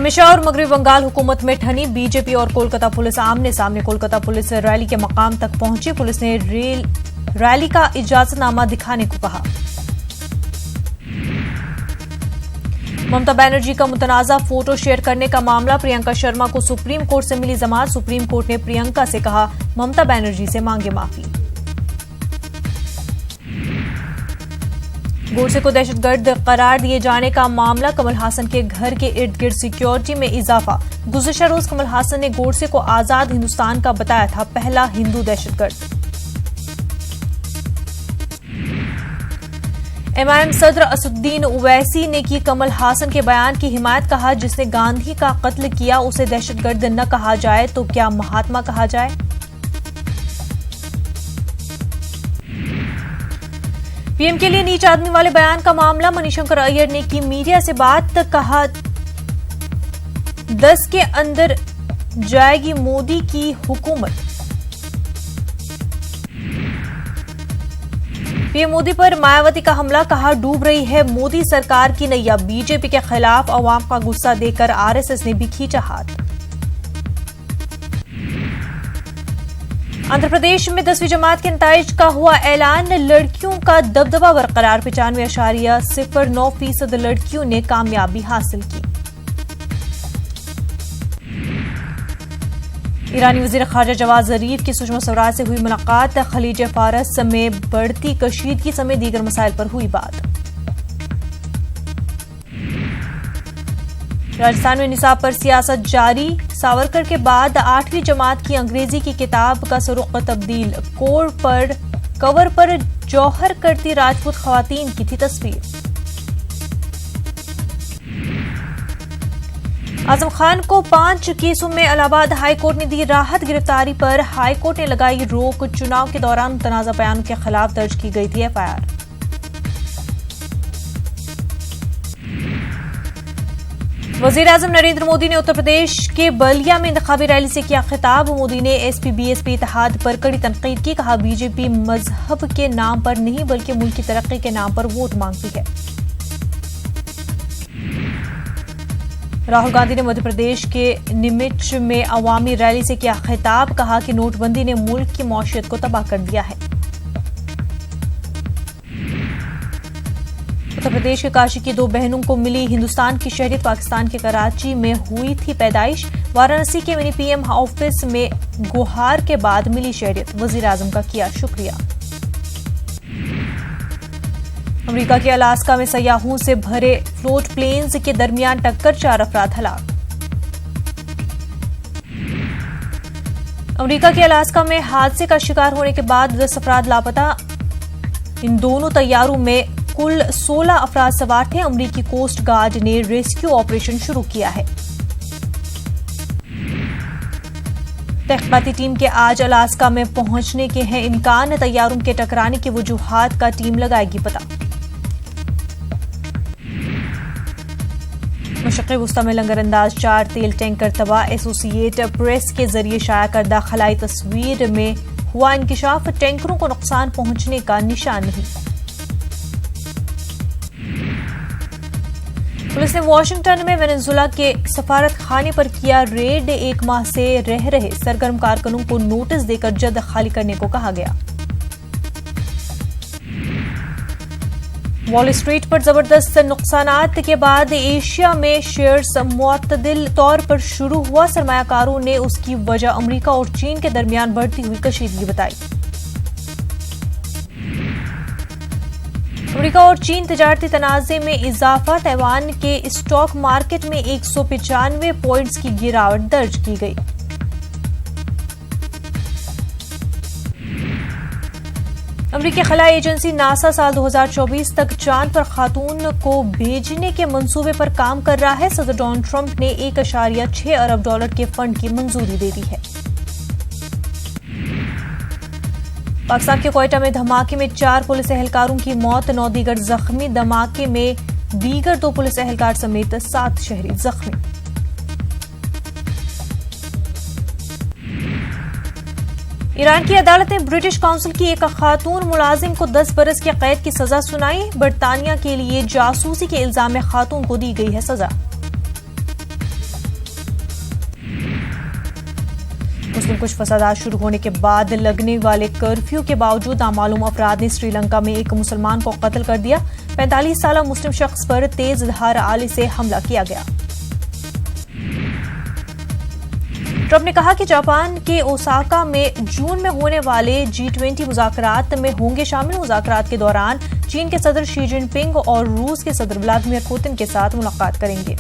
हमेशा और मगरबी बंगाल हुकूमत में ठनी बीजेपी और कोलकाता पुलिस आमने सामने। कोलकाता पुलिस रैली के मकाम तक पहुंची। पुलिस ने रैली का इजाजतनामा दिखाने को कहा। ममता बनर्जी का मुतनाज़ा फोटो शेयर करने का मामला। प्रियंका शर्मा को सुप्रीम कोर्ट से मिली जमानत। सुप्रीम कोर्ट ने प्रियंका से कहा ममता बनर्जी से मांगे माफी। गोडसे को दहशतगर्द करार दिए जाने का मामला। कमल हासन के घर के इर्द गिर्द सिक्योरिटी में इजाफा। गुज़िश्ता रोज कमल हासन ने गोडसे को आजाद हिंदुस्तान का बताया था पहला हिंदू दहशतगर्द। एमआईएम सदर असदुद्दीन ओवैसी ने की कमल हासन के बयान की हिमायत। कहा जिसने गांधी का कत्ल किया उसे दहशतगर्द न कहा जाए तो क्या महात्मा कहा जाए। पीएम के लिए नीच आदमी वाले बयान का मामला। मणिशंकर अय्यर ने की मीडिया से बात। कहा 10 के अंदर जाएगी मोदी की हुकूमत। पीएम मोदी पर मायावती का हमला। कहा डूब रही है मोदी सरकार की नैया। बीजेपी के खिलाफ अवाम का गुस्सा देकर आरएसएस ने भी खींचा हाथ। आंध्र प्रदेश में 10वीं जमात के नताइज का हुआ ऐलान। लड़कियों का दबदबा बरकरार। 95.09% लड़कियों ने कामयाबी हासिल की। ईरानी वजीर खारजा जवाद जरीफ की सुषमा स्वराज से हुई मुलाकात। खलीज फारस में बढ़ती कशीदगी समेत दीगर मसाइल पर हुई बात। राजस्थान में निसाब पर सियासत जारी। सावरकर के बाद 8वीं जमात की अंग्रेजी की किताब का स्वरूप तब्दील। कवर पर जौहर करती राजपूत खवातीन की थी तस्वीर। आजम खान को 5 केसों में इलाहाबाद हाईकोर्ट ने दी राहत। गिरफ्तारी पर हाईकोर्ट ने लगाई रोक। चुनाव के दौरान मुतनाज़ा बयानों के खिलाफ दर्ज की गई थी एफआईआर। वजीर आजम नरेंद्र मोदी ने उत्तर प्रदेश के बलिया में इंतखाबी रैली से किया खिताब। मोदी ने एसपी बीएसपी इत्तेहाद पर कड़ी तनकीद की। कहा बीजेपी मजहब के नाम पर नहीं बल्कि मुल्क की तरक्की के नाम पर वोट मांगती है। राहुल गांधी ने मध्य प्रदेश के नीमच में अवामी रैली से किया खिताब। कहा कि नोटबंदी ने मुल्क की मौशियत को तबाह कर दिया है। उत्तर प्रदेश के काशी की 2 बहनों को मिली हिंदुस्तान की शहरियत। पाकिस्तान के कराची में हुई थी पैदाइश। वाराणसी के मिनी पीएम ऑफिस में गुहार के बाद मिली शहरियत। वजीर आजम का किया शुक्रिया। अमेरिका के अलास्का में सयाहों से भरे फ्लोट प्लेन्स के दरमियान टक्कर। 4 अफराद हलाक। अमेरिका के अलास्का में हादसे का शिकार होने के बाद 10 अफराद लापता। इन दोनों तैयारों में कुल 16 अफराद सवार थे। अमेरिकी कोस्ट गार्ड ने रेस्क्यू ऑपरेशन शुरू किया है। तहकीकाती टीम के आज अलास्का में पहुंचने के हैं इम्कान। तैयारों के टकराने की वजूहात का टीम लगाएगी पता। मशक्क़े वुस्ता में लंगरअंदाज 4 तेल टैंकर तबाह। एसोसिएट प्रेस के जरिए शाया करदा खलाई तस्वीर में हुआ इंकिशाफ। टैंकरों को नुकसान पहुंचने का निशान नहीं। पुलिस ने वाशिंगटन में वेनेजुएला के सफारत खाने पर किया रेड। 1 माह से रह रहे सरगर्म कारकुनों को नोटिस देकर जल्द खाली करने को कहा गया। वॉल स्ट्रीट पर जबरदस्त नुकसानात के बाद एशिया में शेयर्स मुअत्तदिल तौर पर शुरू हुआ। सरमायाकारों ने उसकी वजह अमेरिका और चीन के दरमियान बढ़ती हुई कशीदगी बताई। अमेरिका और चीन तिजारती तनाज़े में इजाफा। ताइवान के स्टॉक मार्केट में 195 पॉइंट्स की गिरावट दर्ज की गई। अमेरिकी खलाई एजेंसी नासा साल 2024 तक चांद पर खातून को भेजने के मंसूबे पर काम कर रहा है। सदर डोनाल्ड ट्रंप ने $1.6 अरब के फंड की मंजूरी दे दी है। पाकिस्तान के क्वेटा में धमाके में 4 पुलिस एहलकारों की मौत। 9 दीगर जख्मी। धमाके में दीगर 2 पुलिस एहलकार समेत 7 शहरी जख्मी। ईरान की अदालत ने ब्रिटिश काउंसिल की एक खातून मुलाजिम को 10 बरस की कैद की सजा सुनाई। बरतानिया के लिए जासूसी के इल्जाम में खातून को दी गई है सजा। में कुछ फसादात शुरू होने के बाद लगने वाले कर्फ्यू के बावजूद नामालूम अफराद ने श्रीलंका में एक मुसलमान को कत्ल कर दिया। 45 साल मुस्लिम शख्स पर तेज धार आले से हमला किया गया। ट्रंप ने कहा कि जापान के ओसाका में जून में होने वाले G20 मुज़ाकरात में होंगे शामिल। मुज़ाकरात के दौरान चीन के सदर शी जिनपिंग और रूस के सदर व्लादिमीर पुतिन के साथ मुलाकात करेंगे।